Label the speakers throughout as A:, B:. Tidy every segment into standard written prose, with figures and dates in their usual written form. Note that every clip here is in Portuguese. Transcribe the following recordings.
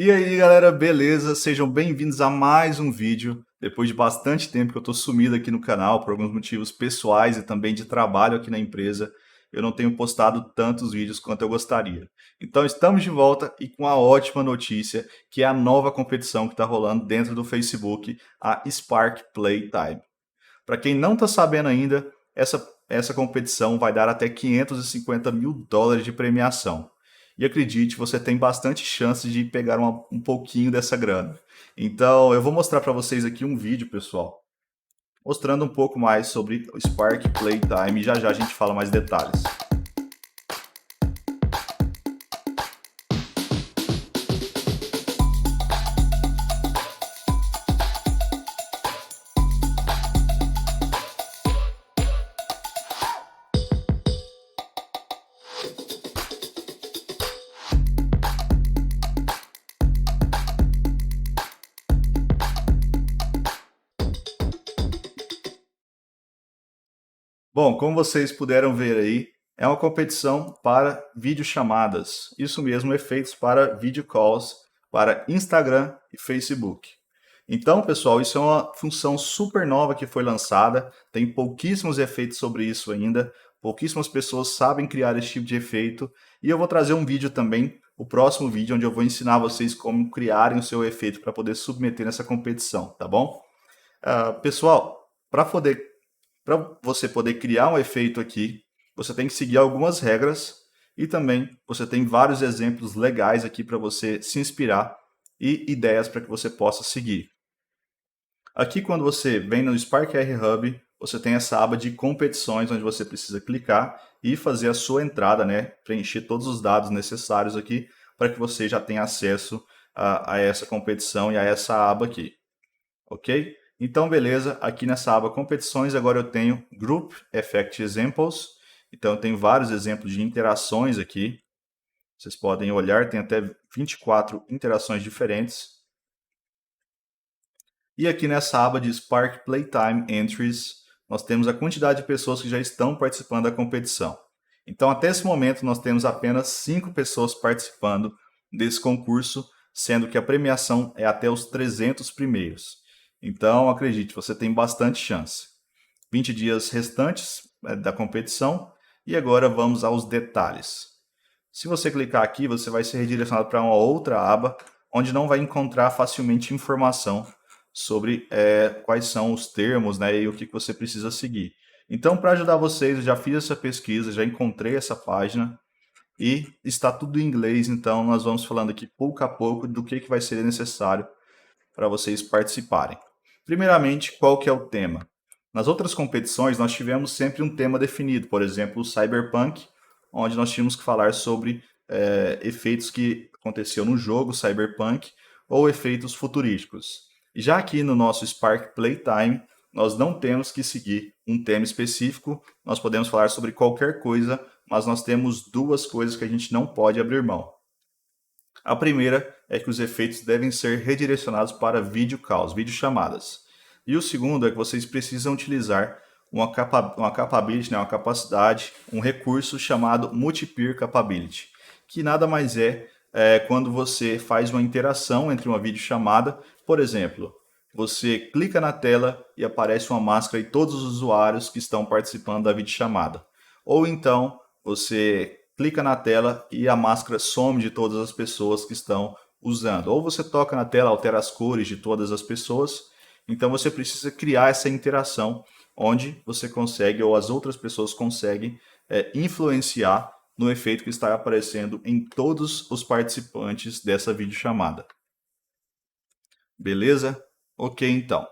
A: E aí, galera, beleza? Sejam bem-vindos a mais um vídeo. Depois de bastante tempo que eu tô sumido aqui no canal, por alguns motivos pessoais e também de trabalho aqui na empresa, eu não tenho postado tantos vídeos quanto eu gostaria. Então, estamos de volta e com a ótima notícia, que é a nova competição que está rolando dentro do Facebook, a Spark Playtime. Para quem não está sabendo ainda, essa competição vai dar até 550 mil dólares de premiação. E acredite, você tem bastante chance de pegar um pouquinho dessa grana. Então, eu vou mostrar para vocês aqui um vídeo, pessoal, mostrando um pouco mais sobre o Spark Playtime e já já a gente fala mais detalhes. Bom, como vocês puderam ver aí, é uma competição para videochamadas. Isso mesmo, efeitos para video calls, para Instagram e Facebook. Então, pessoal, isso é uma função super nova que foi lançada. Tem pouquíssimos efeitos sobre isso ainda. Pouquíssimas pessoas sabem criar esse tipo de efeito. E eu vou trazer um vídeo também, o próximo vídeo, onde eu vou ensinar vocês como criarem o seu efeito para poder submeter nessa competição, tá bom? Pessoal, para você poder criar um efeito aqui, você tem que seguir algumas regras e também você tem vários exemplos legais aqui para você se inspirar e ideias para que você possa seguir. Aqui, quando você vem no Spark R Hub, você tem essa aba de competições, onde você precisa clicar e fazer a sua entrada, né? Preencher todos os dados necessários aqui para que você já tenha acesso a essa competição e a essa aba aqui, ok? Então, beleza, aqui nessa aba competições, agora eu tenho Group Effect Examples. Então, eu tenho vários exemplos de interações aqui. Vocês podem olhar, tem até 24 interações diferentes. E aqui nessa aba de Spark Playtime Entries, nós temos a quantidade de pessoas que já estão participando da competição. Então, até esse momento, nós temos apenas 5 pessoas participando desse concurso, sendo que a premiação é até os 300 primeiros. Então, acredite, você tem bastante chance. 20 dias restantes da competição e agora vamos aos detalhes. Se você clicar aqui, você vai ser redirecionado para uma outra aba, onde não vai encontrar facilmente informação sobre quais são os termos, né, e o que você precisa seguir. Então, para ajudar vocês, eu já fiz essa pesquisa, já encontrei essa página e está tudo em inglês, então nós vamos falando aqui pouco a pouco do que vai ser necessário para vocês participarem. Primeiramente, qual que é o tema? Nas outras competições, nós tivemos sempre um tema definido, por exemplo, o Cyberpunk, onde nós tínhamos que falar sobre efeitos que aconteciam no jogo Cyberpunk ou efeitos futurísticos. E já aqui no nosso Spark Playtime, nós não temos que seguir um tema específico, nós podemos falar sobre qualquer coisa, mas nós temos duas coisas que a gente não pode abrir mão. A primeira é que os efeitos devem ser redirecionados para video calls, videochamadas. E o segundo é que vocês precisam utilizar uma capability, né, uma capacidade, um recurso chamado Multi-Peer Capability, que nada mais é quando você faz uma interação entre uma videochamada. Por exemplo, você clica na tela e aparece uma máscara e todos os usuários que estão participando da videochamada. Ou então, você clica na tela e a máscara some de todas as pessoas que estão usando. Ou você toca na tela, altera as cores de todas as pessoas. Então você precisa criar essa interação onde você consegue, ou as outras pessoas conseguem, influenciar no efeito que está aparecendo em todos os participantes dessa videochamada. Beleza? Ok, então.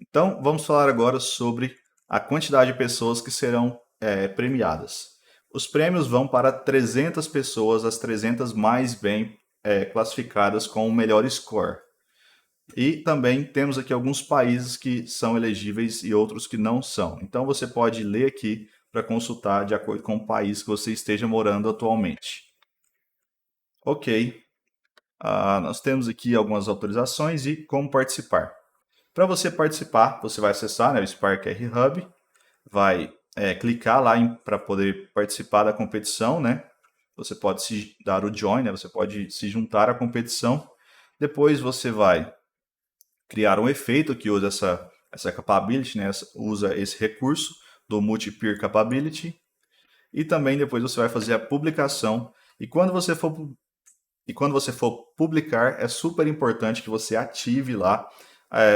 A: Então, vamos falar agora sobre a quantidade de pessoas que serão premiadas. Os prêmios vão para 300 pessoas, as 300 mais bem classificadas com o melhor score. E também temos aqui alguns países que são elegíveis e outros que não são. Então você pode ler aqui para consultar de acordo com o país que você esteja morando atualmente. Ok, nós temos aqui algumas autorizações e como participar. Para você participar, você vai acessar, né, o Spark R Hub, vai clicar lá para poder participar da competição, né? Você pode se dar o join, né? Você pode se juntar à competição Depois você vai criar um efeito que usa essa capability, né? Usa esse recurso do Multi-Peer Capability. E também depois você vai fazer a publicação. E quando você for publicar, é super importante que você ative lá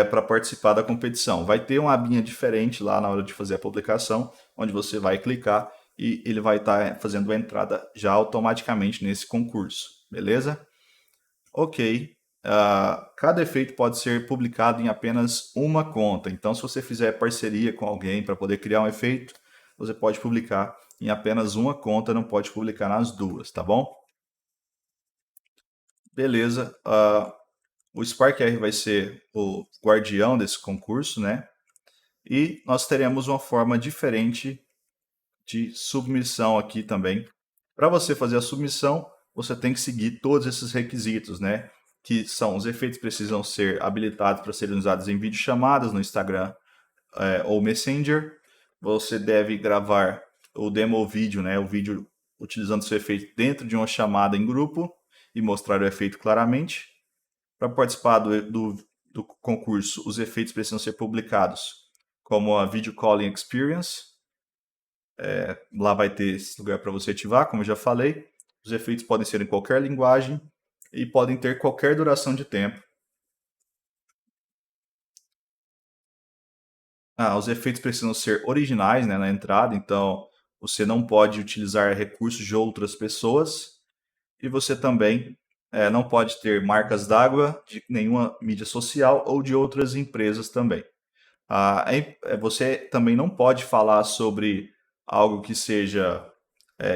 A: para participar da competição. Vai ter uma abinha diferente lá na hora de fazer a publicação, onde você vai clicar e ele vai estar fazendo a entrada já automaticamente nesse concurso, beleza? Ok. Cada efeito pode ser publicado em apenas uma conta. Então, se você fizer parceria com alguém para poder criar um efeito, você pode publicar em apenas uma conta, não pode publicar nas duas, tá bom? Beleza. O Spark R vai ser o guardião desse concurso, né? E nós teremos uma forma diferente de submissão aqui também. Para você fazer a submissão, você tem que seguir todos esses requisitos, né? Que são os efeitos precisam ser habilitados para serem usados em videochamadas no Instagram ou Messenger. Você deve gravar o demo vídeo, né? O vídeo utilizando seu efeito dentro de uma chamada em grupo e mostrar o efeito claramente. Para participar do concurso, os efeitos precisam ser publicados como a Video Calling Experience. Lá vai ter esse lugar para você ativar, como eu já falei. Os efeitos podem ser em qualquer linguagem e podem ter qualquer duração de tempo. Os efeitos precisam ser originais, né, na entrada, então você não pode utilizar recursos de outras pessoas e você também não pode ter marcas d'água de nenhuma mídia social ou de outras empresas também. Você também não pode falar sobre algo que seja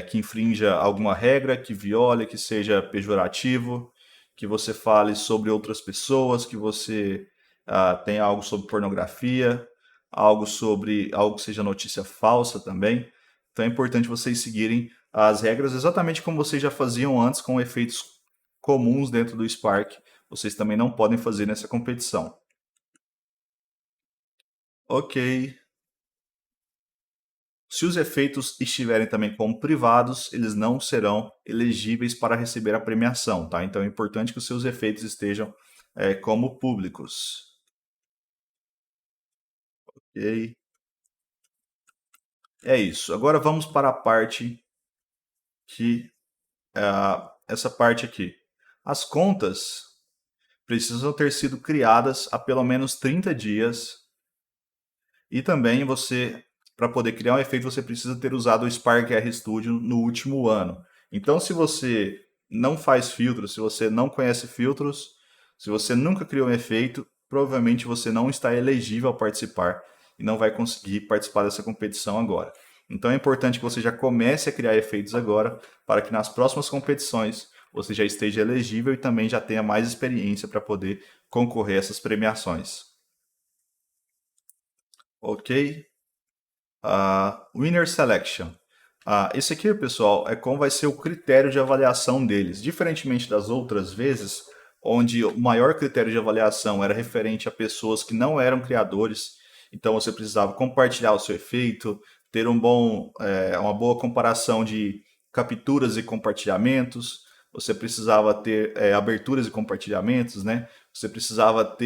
A: que infrinja alguma regra, que viole, que seja pejorativo, que você fale sobre outras pessoas, que você tenha algo sobre pornografia, algo que seja notícia falsa também. Então é importante vocês seguirem as regras exatamente como vocês já faziam antes com efeitos comuns dentro do Spark. Vocês também não podem fazer nessa competição. Ok. Se os efeitos estiverem também como privados, eles não serão elegíveis para receber a premiação, tá? Então é importante que os seus efeitos estejam como públicos. Ok? É isso. Agora vamos para a parte que essa parte aqui. As contas precisam ter sido criadas há pelo menos 30 dias e também você, para poder criar um efeito, você precisa ter usado o Spark RStudio no último ano. Então, se você não faz filtros, se você não conhece filtros, se você nunca criou um efeito, provavelmente você não está elegível a participar e não vai conseguir participar dessa competição agora. Então é importante que você já comece a criar efeitos agora, para que nas próximas competições você já esteja elegível e também já tenha mais experiência para poder concorrer a essas premiações. Ok? Winner Selection. Esse aqui, pessoal, é como vai ser o critério de avaliação deles. Diferentemente das outras vezes, onde o maior critério de avaliação era referente a pessoas que não eram criadores, então você precisava compartilhar o seu efeito, ter uma boa comparação de capturas e compartilhamentos, você precisava ter aberturas e compartilhamentos, né? Você precisava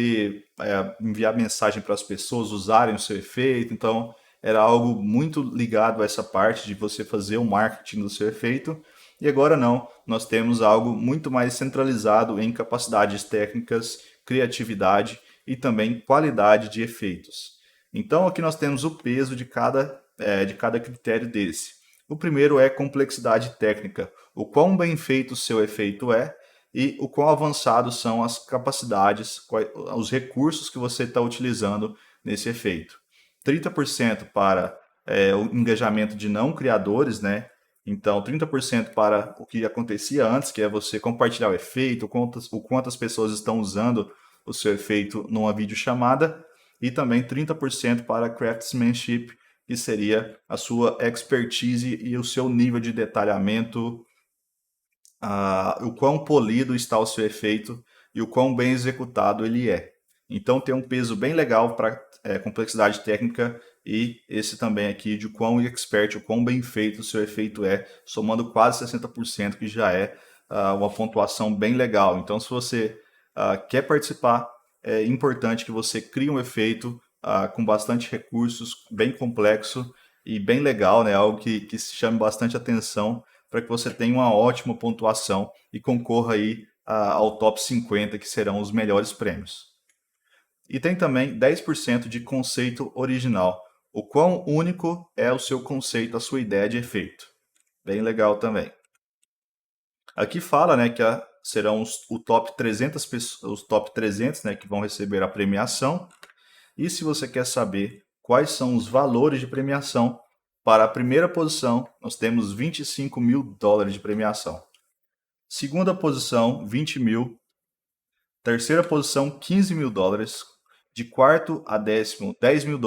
A: enviar mensagem para as pessoas usarem o seu efeito, então era algo muito ligado a essa parte de você fazer o marketing do seu efeito. E agora não, nós temos algo muito mais centralizado em capacidades técnicas, criatividade e também qualidade de efeitos. Então aqui nós temos o peso de cada critério desse. O primeiro é complexidade técnica, o quão bem feito o seu efeito é e o quão avançados são as capacidades, os recursos que você está utilizando nesse efeito. 30% para o engajamento de não criadores, né? Então, 30% para o que acontecia antes, que é você compartilhar o efeito, o quantas pessoas estão usando o seu efeito numa videochamada, e também 30% para craftsmanship, que seria a sua expertise e o seu nível de detalhamento, o quão polido está o seu efeito e o quão bem executado ele é. Então tem um peso bem legal para complexidade técnica e esse também aqui de quão expert, o quão bem feito o seu efeito é, somando quase 60%, que já é uma pontuação bem legal. Então se você quer participar, é importante que você crie um efeito com bastante recursos, bem complexo e bem legal, né? Algo que chame bastante atenção para que você tenha uma ótima pontuação e concorra aí ao top 50, que serão os melhores prêmios. E tem também 10% de conceito original. O quão único é o seu conceito, a sua ideia de efeito. Bem legal também. Aqui fala, né, que serão o top 300 os top 300, né, que vão receber a premiação. E se você quer saber quais são os valores de premiação, para a primeira posição, nós temos $25 mil de premiação. Segunda posição, 20 mil. Terceira posição, $15 mil. De quarto a décimo, $10 mil.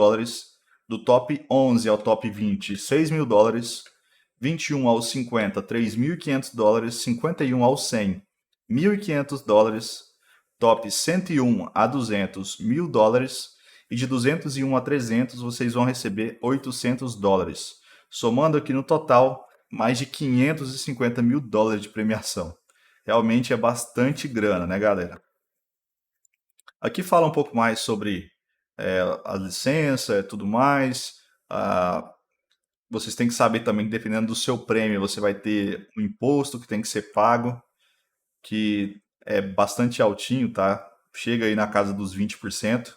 A: Do top 11 ao top 20, $6 mil. 21 ao 50, $3.500. 51 ao 100, $1.500. Top 101 a 200, $1.000. E de 201 a 300 vocês vão receber $800. Somando aqui no total, mais de $550 mil de premiação. Realmente é bastante grana, né, galera? Aqui fala um pouco mais sobre a licença e tudo mais. Vocês têm que saber também que dependendo do seu prêmio, você vai ter um imposto que tem que ser pago, que é bastante altinho, tá? Chega aí na casa dos 20%,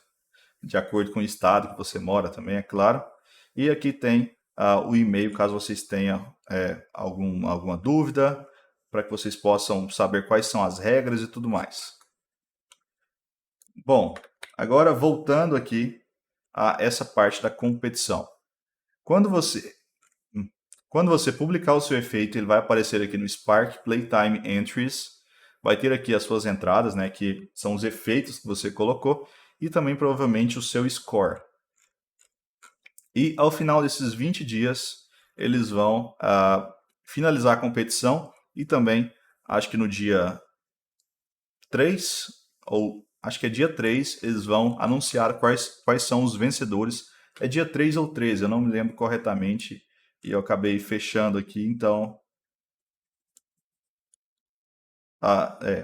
A: de acordo com o estado que você mora também, é claro. E aqui tem o e-mail, caso vocês tenham alguma dúvida, para que vocês possam saber quais são as regras e tudo mais. Bom, agora voltando aqui a essa parte da competição. Quando você publicar o seu efeito, ele vai aparecer aqui no Spark Playtime Entries. Vai ter aqui as suas entradas, né, que são os efeitos que você colocou, e também provavelmente o seu score. E ao final desses 20 dias, eles vão finalizar a competição e também, acho que no dia 3, ou acho que é dia 3, eles vão anunciar quais são os vencedores. É dia 3 ou 13, eu não me lembro corretamente e eu acabei fechando aqui, então...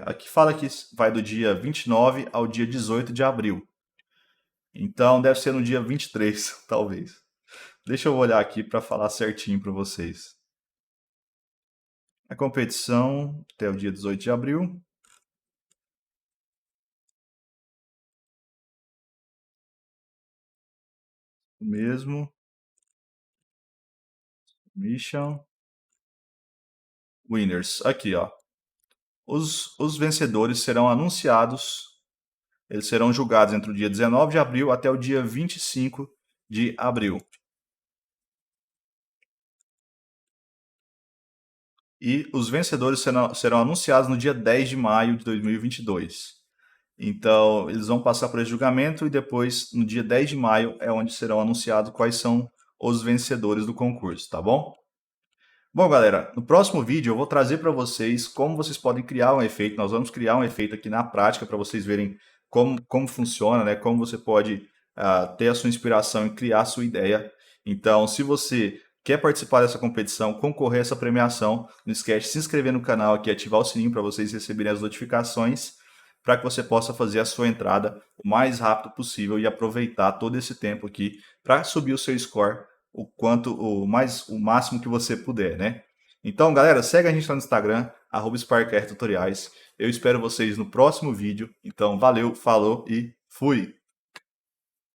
A: aqui fala que vai do dia 29 ao dia 18 de abril. Então deve ser no dia 23, talvez. Deixa eu olhar aqui para falar certinho para vocês. A competição até o dia 18 de abril. O mesmo. Mission. Winners. Aqui, ó. Os vencedores serão anunciados. Eles serão julgados entre o dia 19 de abril até o dia 25 de abril. E os vencedores serão anunciados no dia 10 de maio de 2022. Então, eles vão passar por esse julgamento e depois, no dia 10 de maio, é onde serão anunciados quais são os vencedores do concurso, tá bom? Bom, galera, no próximo vídeo eu vou trazer para vocês como vocês podem criar um efeito. Nós vamos criar um efeito aqui na prática para vocês verem como funciona, né? Como você pode ter a sua inspiração e criar a sua ideia. Então, se você quer participar dessa competição, concorrer a essa premiação, não esquece de se inscrever no canal aqui e ativar o sininho para vocês receberem as notificações, para que você possa fazer a sua entrada o mais rápido possível e aproveitar todo esse tempo aqui para subir o seu score o máximo que você puder, né? Então, galera, segue a gente lá no Instagram, @SparkRTutoriais. Eu espero vocês no próximo vídeo. Então, valeu, falou e fui!